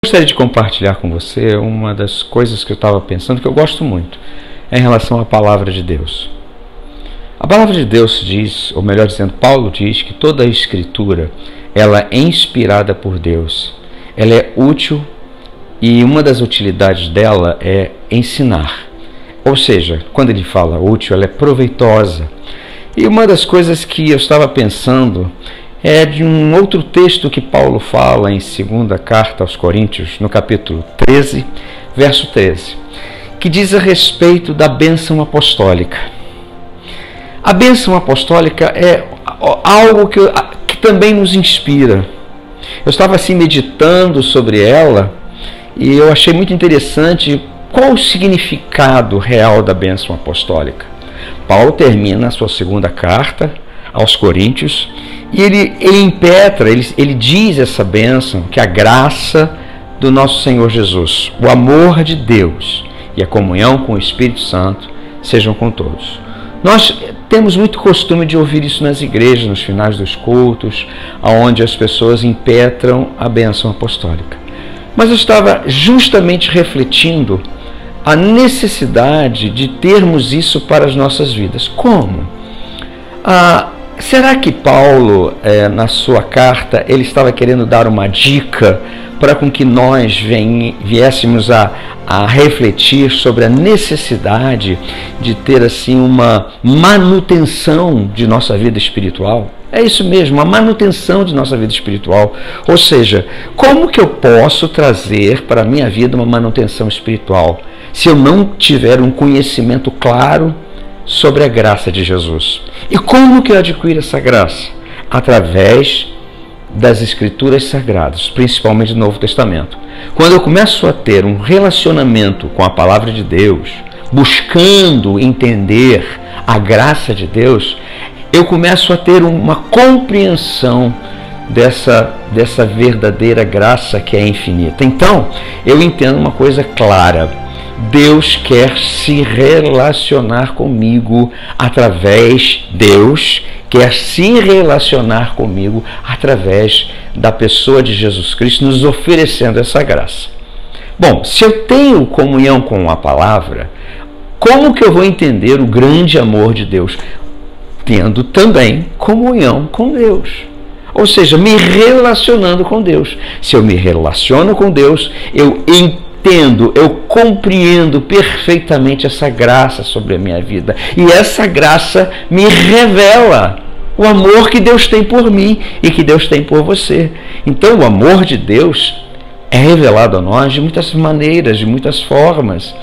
Gostaria de compartilhar com você uma das coisas que eu estava pensando, que eu gosto muito, em relação à palavra de Deus. A palavra de Deus diz, ou melhor dizendo, Paulo diz que toda a Escritura ela é inspirada por Deus, ela é útil e uma das utilidades dela é ensinar. Ou seja, quando ele fala útil, ela é proveitosa. E uma das coisas que eu estava pensando é de um outro texto que Paulo fala em 2ª carta aos Coríntios, no capítulo 13, verso 13, que diz a respeito da bênção apostólica. A bênção apostólica é algo que também nos inspira. Eu estava assim meditando sobre ela e eu achei muito interessante qual o significado real da bênção apostólica. Paulo termina a sua 2ª carta aos Coríntios e ele impetra, ele diz essa bênção, que a graça do nosso Senhor Jesus, o amor de Deus e a comunhão com o Espírito Santo sejam com todos. Nós temos muito costume de ouvir isso nas igrejas, nos finais dos cultos, onde as pessoas impetram a bênção apostólica. Mas eu estava justamente refletindo a necessidade de termos isso para as nossas vidas. Como? Será que Paulo, na sua carta, ele estava querendo dar uma dica para com que nós viéssemos a refletir sobre a necessidade de ter assim uma manutenção de nossa vida espiritual? É isso mesmo, a manutenção de nossa vida espiritual. Ou seja, como que eu posso trazer para a minha vida uma manutenção espiritual se eu não tiver um conhecimento claro sobre a graça de Jesus? E como que eu adquiro essa graça? Através das Escrituras Sagradas, principalmente do Novo Testamento. Quando eu começo a ter um relacionamento com a Palavra de Deus, buscando entender a graça de Deus, eu começo a ter uma compreensão dessa verdadeira graça que é infinita. Então, eu entendo uma coisa clara: Deus quer se relacionar comigo através da pessoa de Jesus Cristo, nos oferecendo essa graça. Bom, se eu tenho comunhão com a palavra, como que eu vou entender o grande amor de Deus? Tendo também comunhão com Deus. Ou seja, me relacionando com Deus. Se eu me relaciono com Deus, eu entendo, eu compreendo perfeitamente essa graça sobre a minha vida. E essa graça me revela o amor que Deus tem por mim e que Deus tem por você. Então, o amor de Deus é revelado a nós de muitas maneiras, de muitas formas,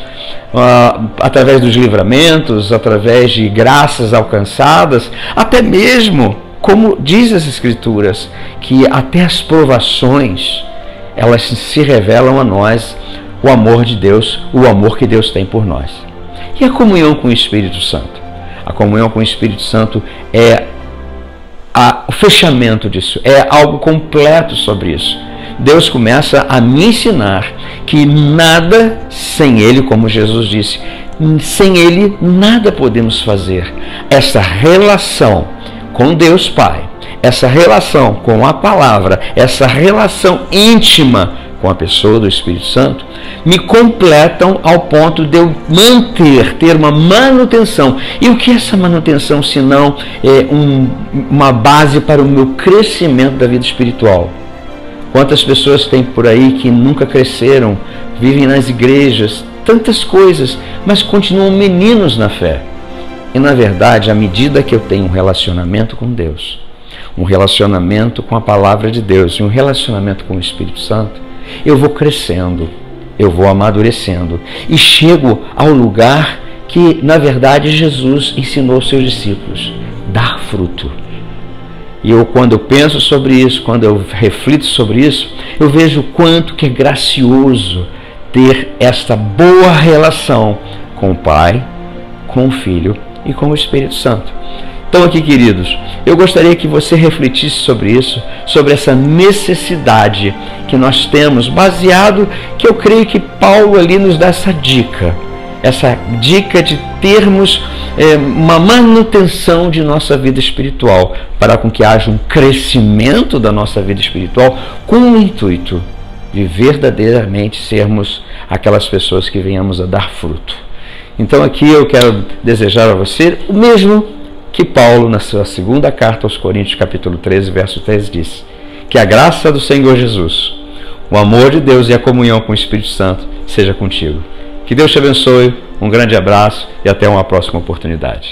através dos livramentos, através de graças alcançadas, até mesmo, como diz as Escrituras, que até as provações, elas se revelam a nós o amor de Deus, o amor que Deus tem por nós. E a comunhão com o Espírito Santo? A comunhão com o Espírito Santo é o fechamento disso, é algo completo sobre isso. Deus começa a me ensinar que nada sem Ele, como Jesus disse, sem Ele nada podemos fazer. Essa relação com Deus Pai, essa relação com a palavra, essa relação íntima com a pessoa do Espírito Santo, me completam ao ponto de eu ter uma manutenção. E o que é essa manutenção, se não uma base para o meu crescimento da vida espiritual? Quantas pessoas tem por aí que nunca cresceram, vivem nas igrejas, tantas coisas, mas continuam meninos na fé. E na verdade, à medida que eu tenho um relacionamento com Deus, um relacionamento com a palavra de Deus e um relacionamento com o Espírito Santo, eu vou crescendo, eu vou amadurecendo e chego ao lugar que, na verdade, Jesus ensinou aos seus discípulos: dar fruto. E quando eu penso sobre isso, quando eu reflito sobre isso, eu vejo o quanto que é gracioso ter esta boa relação com o Pai, com o Filho e com o Espírito Santo. Então aqui, queridos, eu gostaria que você refletisse sobre isso, sobre essa necessidade que nós temos, baseado que eu creio que Paulo ali nos dá essa dica de termos uma manutenção de nossa vida espiritual, para com que haja um crescimento da nossa vida espiritual com o intuito de verdadeiramente sermos aquelas pessoas que venhamos a dar fruto. Então aqui eu quero desejar a você o mesmo que Paulo, na sua segunda carta aos Coríntios, capítulo 13, verso 3, disse: que a graça do Senhor Jesus, o amor de Deus e a comunhão com o Espírito Santo seja contigo. Que Deus te abençoe, um grande abraço e até uma próxima oportunidade.